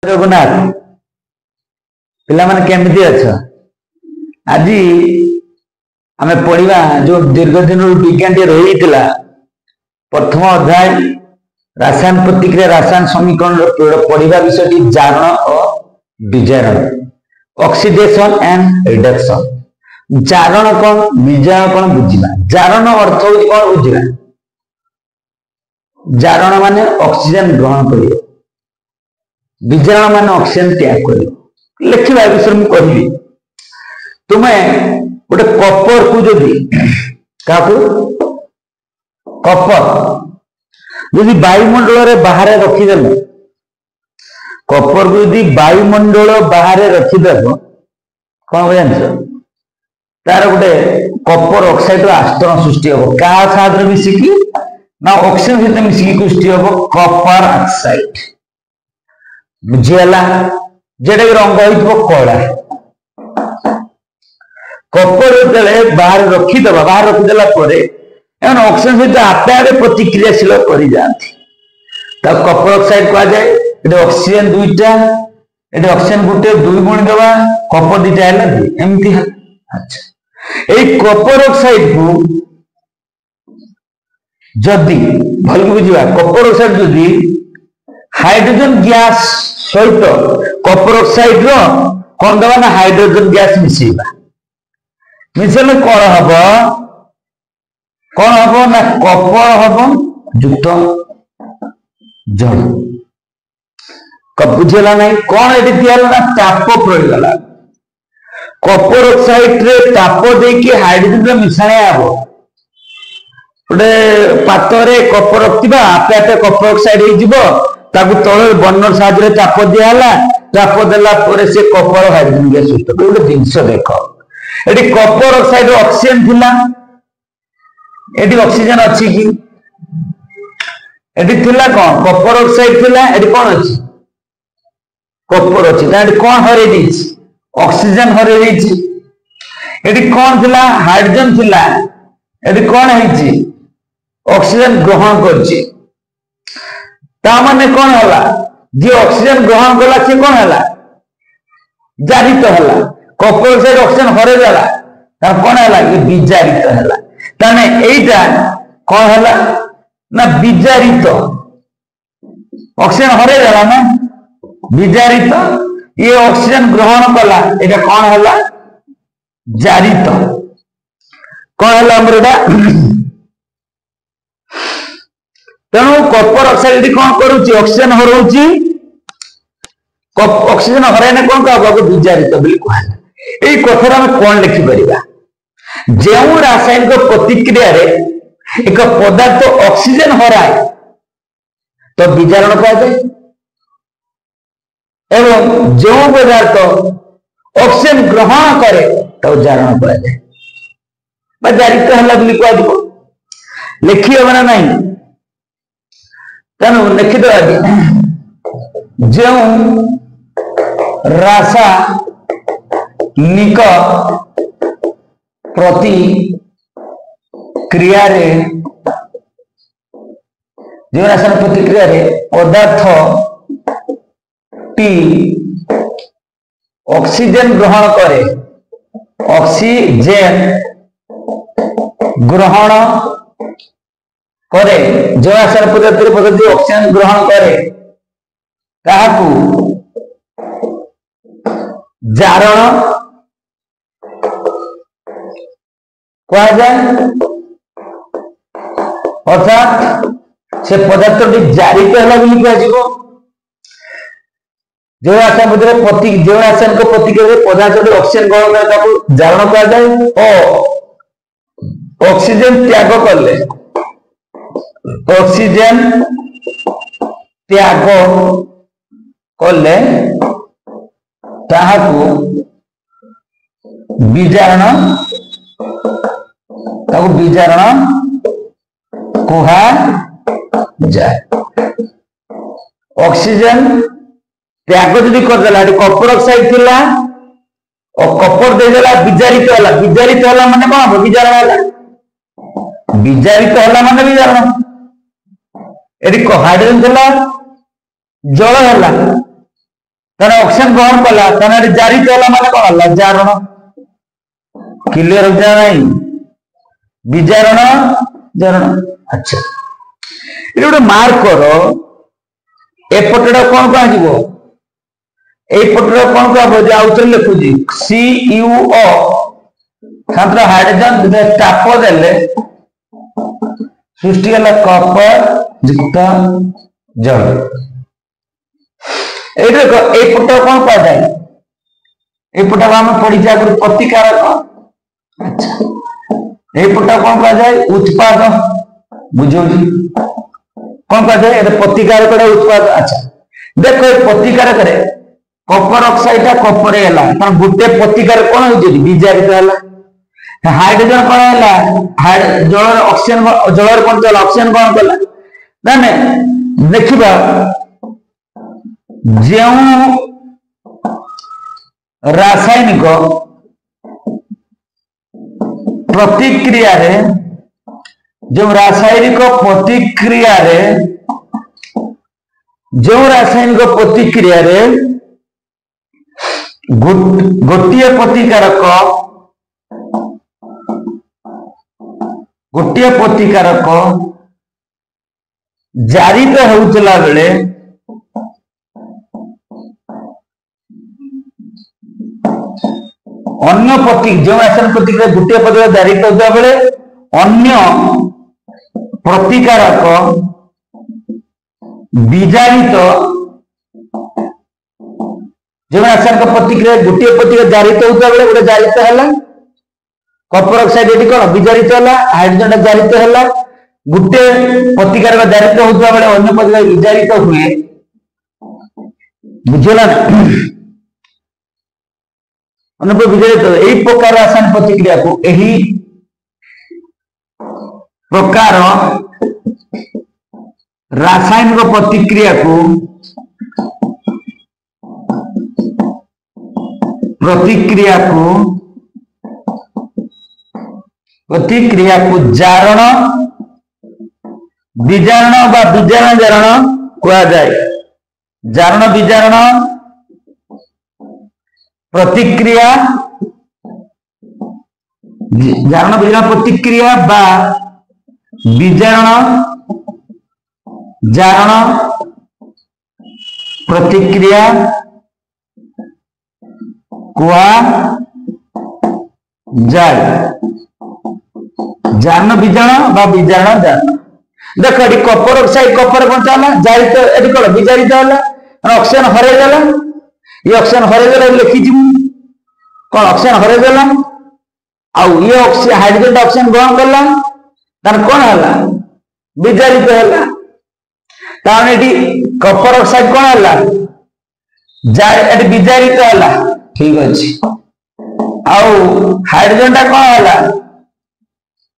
रघुनाथ पिला माने केमिति अछ आज आमे पढ़िबा जो दीर्घ दिन विज्ञान रही प्रथम अध्याय रासायन प्रतिक्रिया रासायन समीकरण पढ़िबा विषय जारण और विजारण ऑक्सीडेशन एंड रिडक्शन जारण कौन विजारण कौन बुझिबा जारण अर्थ हो कौन बुझिबा जारण माने ऑक्सीजन ग्रहण करियो विजारण माने ऑक्सीजन त्याग करियो लिखिबा विषय मु कहबी तुम्हें गोटे कपर को जदि कपर यदि वायुमंडल रे बाहर रखीदेल कपर को यदि वायुमंडल बाहर रखीदेल कौन जान तार गोटे कपर ऑक्साइड आस्तरण सृष्टि हम क्या साथ मिसिकी ना ऑक्सीजन सहित मिसिकी सृष्टि हम कपर ऑक्साइड बुझीगला जेटा रंग हो कला कपर जो बाहर रखीदबा बाहर रखीदेला ऑक्सीजन सहित आपे आपे प्रतिक्रियाशील कर जाती कपर ऑक्साइड कह जाए ये ऑक्सीजन दुईटा ये ऑक्सीजन गोटे दुई गुणी दबा कपर दीटा है एमती अच्छा ये कपर ऑक्साइड को जदि भल बुझा कपर ऑक्साइड जदि हाइड्रोजन गैस सहित कपर ऑक्साइड रो कौन दबा ना हाइड्रोजन गैस मिसेबा मिसेले कौन हम ना कपर हम युक्त जल बुझेगा नहीं कौन ये ना ताप प्रयोगला कपर ऑक्साइड रे ताप देकी हाइड्रोजन मिसाणा हम गोटे पात्र कपर रखा आपे आपे कपर ऑक्साइड हो तल बर्नर साहाय्य ताप दिहला ताप देला से कपर हाइड्रोजन गैस सृष्टि गोटे जिनस देख ये कपर ऑक्साइड ऑक्सीजन थिला ये ऑक्सीजन अच्छी कि ये थिला कौन कपर ऑक्साइड थिला ये कौन अच्छी कपर अच्छी कौन हर ऑक्सीजन हर ये कौन थिला हाइड्रोजन थिला ये कौन है ऑक्सीजन ग्रहण कर कौन है जी ऑक्सीजन ग्रहण कला सी कौन है जारित है कपर ऑक्साइड ऑक्सीजन हर देला कौन है ये विजारित है ताने एटा कौन है ना विजारित ऑक्सीजन हरे देला ना विजारित ये ऑक्सीजन ग्रहण कला एटा कौन है जारित कौन है हमर तेणु कपर ऑक्साइड कौन करुच्ची ऑक्सीजन हरौची ऑक्सीजन हराइने कौन कहा विजारित बोली कहला यही कथा कौन लिखिपर जो रासायनिक प्रतिक्रिया एक पदार्थ ऑक्सीजन हराए तो विजारण कहुए एवं जो पदार्थ ऑक्सीजन ग्रहण करे तो जारण कहुए जारित है कह लिखी हम ना नहीं तेणु लिखिद जो रासायनिक प्रतिक्रिया जो रासायनिक प्रतिक्रिया पदार्थ टी ऑक्सीजन ग्रहण करे ऑक्सीजन ग्रहण करे जो रासायनिक पदार्थ ऑक्सीजन ग्रहण करे जारण कह जाए अर्थात से पदार्थ जारित है जो रासायनिक प्रतिक्रिया पदार्थ ऑक्सीजन ग्रहण करे जारण कह जाए और ऑक्सीजन त्याग कले ऑक्सीजन त्याग कले विजारण विजारण कहा जाए ऑक्सीजन त्याग जदि करदेला कपर ऑक्साइड थिला और कपर देदेला विजारित है माने कौन विजारण है विजारित है माने विजारण ये हाइड्रोजन थिला जल है ताने ऑक्सीजन ग्रहण कला ताने जारित होला माने कोन होला जारण क्लियर हो जा नहीं विजारण जारण अच्छा ये गोटे मार्क करो एपटे कौन कह जीवो एपटे कौन कह आउथरे लिखुजी CuO छात्र हाइड्रोजन ताप देले सृष्टि है कपर युक्त जल एपट कौन कह जाए एपट आम पढ़ी प्रतिकारक अच्छा एपट कौन कह जाए उत्पाद बुझे कौन कह जाए प्रतिकारक उत्पाद अच्छा देख प्रतिकारक कपर ऑक्साइड कपर है गोटे प्रतिकारक कौन हो विजारित है हाइड्रोजन कौन है जल ऑक्सीजन जल कौन चला ऑक्सीजन कौन कला ना देखा जो रासायनिक प्रतिक्रिया रे जो रासायनिक प्रतिक्रिया रे जो रासायनिक प्रतिक्रिया रे गोटे प्रतिकारक जारित होउतला बेले अन्य प्रति जो रासायनिक प्रतिक्रिया गोटे प्रतिक्रिया जारित होता बेले अन्य प्रतिकारक विजारित जो रासायनिक प्रतिक्रिया गोटे प्रतिक्रिया जारित होता बेले गोटे जारित है कपर ऑक्साइड ये कौन विजारित है हाइड्रोजन जारित है गोटे प्रतिकारक जारित होता बेले अन्य प्रतिक्रिया विजारित हुए बुझेगा विजारित यही प्रकार रासायनिक प्रतिक्रिया को यही प्रकार रासायनिक प्रतिक्रिया को जारण विजारण बा विजारण जारण कहा जाए जारण विजारण प्रतिक्रिया जारण विजारण प्रतिक्रिया बा विजारण जारण प्रतिक्रिया कहा जाए जारण विजारण बा विजारण जारण देख ये कपर ऑक्साइड कपर कौन चला जारित ये कौन विजारित है ऑक्सीजन हरईदेला ये ऑक्सीजन हरईदेला लिखी कौन ऑक्सीजन हरईदेला आउ ये हाइड्रोजन ऑक्सीजन ग्रहण कला तार कौन है विजारित है कपर ऑक्साइड कौन है विजारित है ठीक अच्छे आउ हाइड्रोजन टा कौन है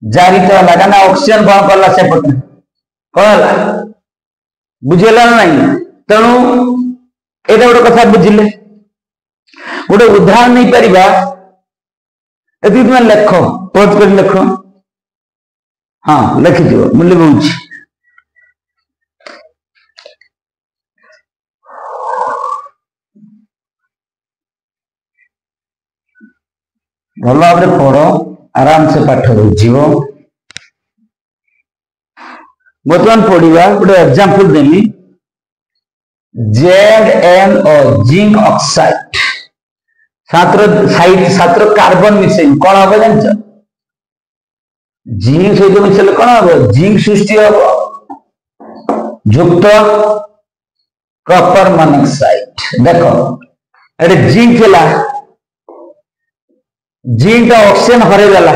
जारित है क्या ऑक्सीजन कौन कला सेपटे कौन है बुझेगा नहीं तेणु ये गोटे कथा बुझिले गोटे उदाहरण नहीं पारिबा ये तुम लेख पढ़ कर लेख हाँ लिखि मुझे कहूँ भल भाव पढ़ आराम से पाठ बुझीब बर्तमान पढ़ा गोटे एग्जांपल देली ZnO जिंक ऑक्साइड छात्र कार्बन मिसेन कौन हम जान जिंक सहित मिसेल कौन हम जिंक सृष्टि हम युक्त कपर मोनोक्साइड देख ये जिंक है जिंक ऑक्सीजन हरईदेला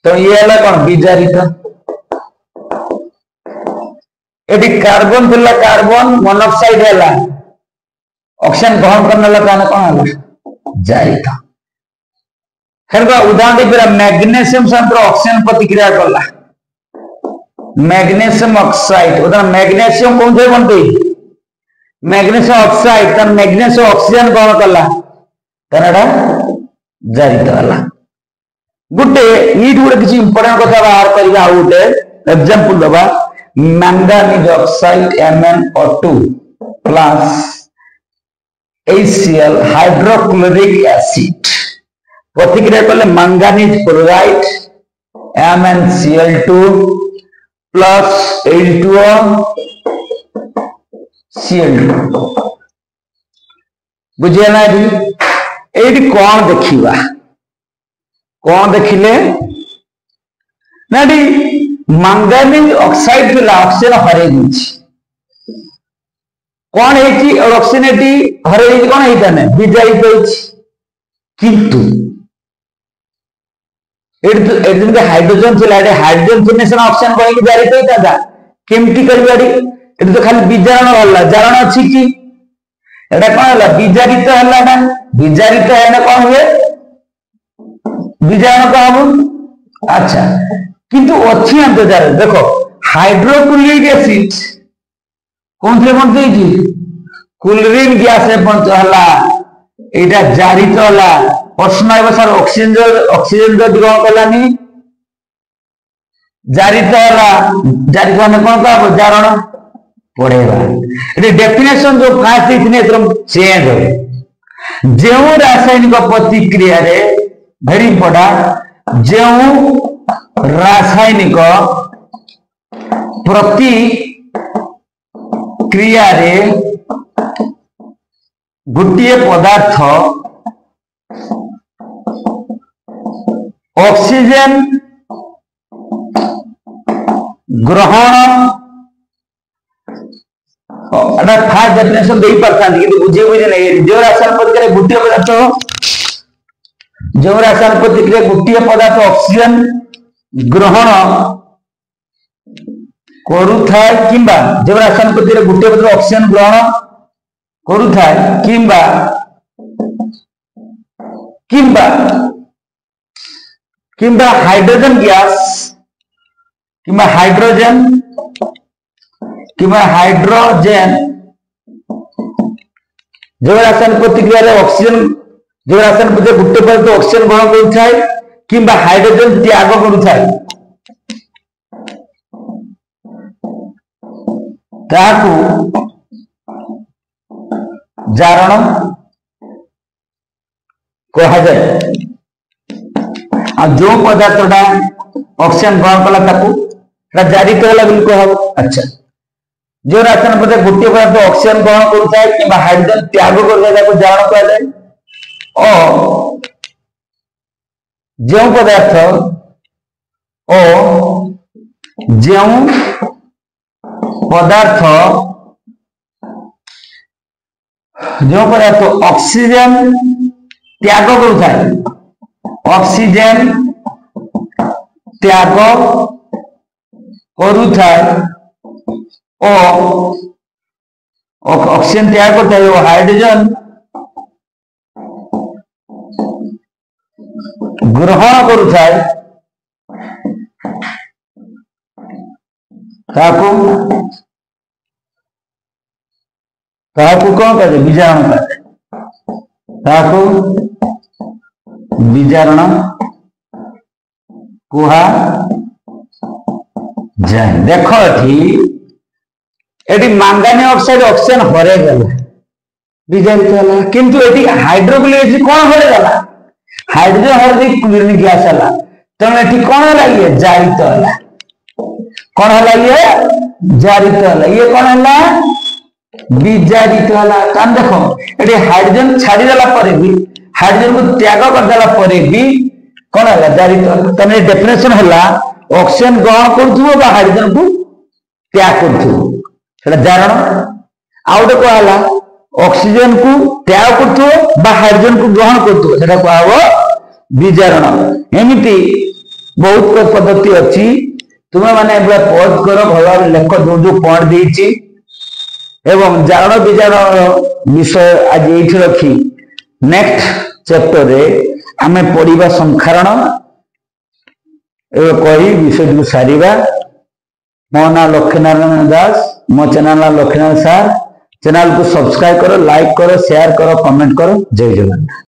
तो ये है कौन विजारित ये कार्बन थिला कार्बन मोनोक्साइड है ऑक्सीजन ग्रहण करने कौन है जारित उदाहरण दे मैग्नेशियम छात्र ऑक्सीजन प्रतिक्रिया कला मैग्नेशियम ऑक्साइड उदाहरण मैग्नेशियम कौन थे बनते मैग्नेशियम ऑक्साइड तर मैग्नेशियम ऑक्सीजन ग्रहण कला कनाडा जारित है गोटे ये गोटे किसी इंपोर्टेंट कथा बाहर करवा गोटे एग्जांपल दबा manganese oxide MnO2 plus HCl hydrochloric acid प्रतिक्रिया कले manganese chloride MnCl2 plus H2O Cl2 बुझेना ये कौन देखा कौन देखिले ना मैंगानीज ऑक्साइड थिला ऑक्सीजन हरे कौन है और ऑक्सीजन हरे कौन है विजारित किंतु हाइड्रोजन थिला हाइड्रोजन फिनेशन ऑक्सीजन कहीं जारित होता केमती करी तो खाली विजारण वाला जारण अच्छी कि एटा कौन है विजारित है विजारित है कौन हुए विजारण का हम अच्छा किंतु अच्छी अंतर्जार देखो हाइड्रोक्लोरिक एसिड कौन थे बनते क्लोरीन गैस बनता है जारित है प्रश्न आए सर ऑक्सीजन जो ग्रहण कलानी जारित है जारित कौन कह जारण पढ़ेगा डेफिनेशन जो फास्ट चेंज हो जो रासायनिक प्रतिक्रिया रे वेरी इंपोर्टेंट जो रासायनिक प्रतिक्रिया रे गोटे पदार्थ ऑक्सीजन ग्रहण फास्ट डेफिनेशन दे पारता बुझे बुझे नहीं जो रासायनिक प्रतिक्रिया गोटे पदार्थ जो रासायनिक प्रतिक्रिया गोटे पदार्थ ऑक्सीजन ग्रहण करुथाय किंबा जो रासायनिक प्रतिक्रिया गोटे पदार्थ ऑक्सीजन ग्रहण करुथाय किंबा किंबा किंबा हाइड्रोजन गैस किंबा हाइड्रोजन जो रासायनिक प्रतिक्रिया ऑक्सीजन जो रासायनिक प्रतिक्रिया गोटे पदार्थ ऑक्सीजन ग्रहण करुथाय किंबा हाइड्रोजन त्याग करुथाय ताकू जारण कहा जाए जो पदार्थटा ऑक्सीजन ग्रहण कला ताकू जारित है बिल्कुल कह अच्छा जो रासायनिक पदार्थ गोटे पदार्थ ऑक्सीजन ग्रहण करुथाय किंबा हाइड्रोजन त्याग कर जारण कहा जाए और जो पदार्थ ऑक्सीजन त्याग करुथाय ऑक्सीजन त्याग करुथाय ऑक्सीजन त्याग करता है हाइड्रोजन ग्रहण करुथाय कौन कहे विजारण विजारण कुहा जाए देख ये मैंगानीज ऑक्साइड ऑक्सीजन हरे गला विजारित है किंतु ये हाइड्रोक्लोरिक एसिड कौन हरे गला हाइड्रोजन हर क्लोरीन गैस है तेणु ये कौन है ये जारित है कौन है ये जारित है ये कौन है विजारित है देखो ये हाइड्रोजन छाड़देला हाइड्रोजन को त्याग करदेला कौन है जारित तेनाली डेफिनेशन है ऑक्सीजन ग्रहण करुव हाइड्रोजन को त्याग कर जारण आउ गोटे कहला ऑक्सीजन को त्याग कर हाइड्रोजन को ग्रहण कर कह विजारण एमती बहुत पद्धति अच्छी तुम्हें माने पढ़ कर भल लेख जो जो पॉइंट देती एवं जारण विजारण विषय आज ये रखी नेक्स्ट चैप्टर रे आमे पढ़ा संखारण कही विषय को सारिबा मो ना लक्ष्मीनारायण दास मो चैनल ना लक्ष्मीनारायण सार चैनल को सब्सक्राइब करो लाइक करो शेयर करो कमेंट करो जय जगन्नाथ।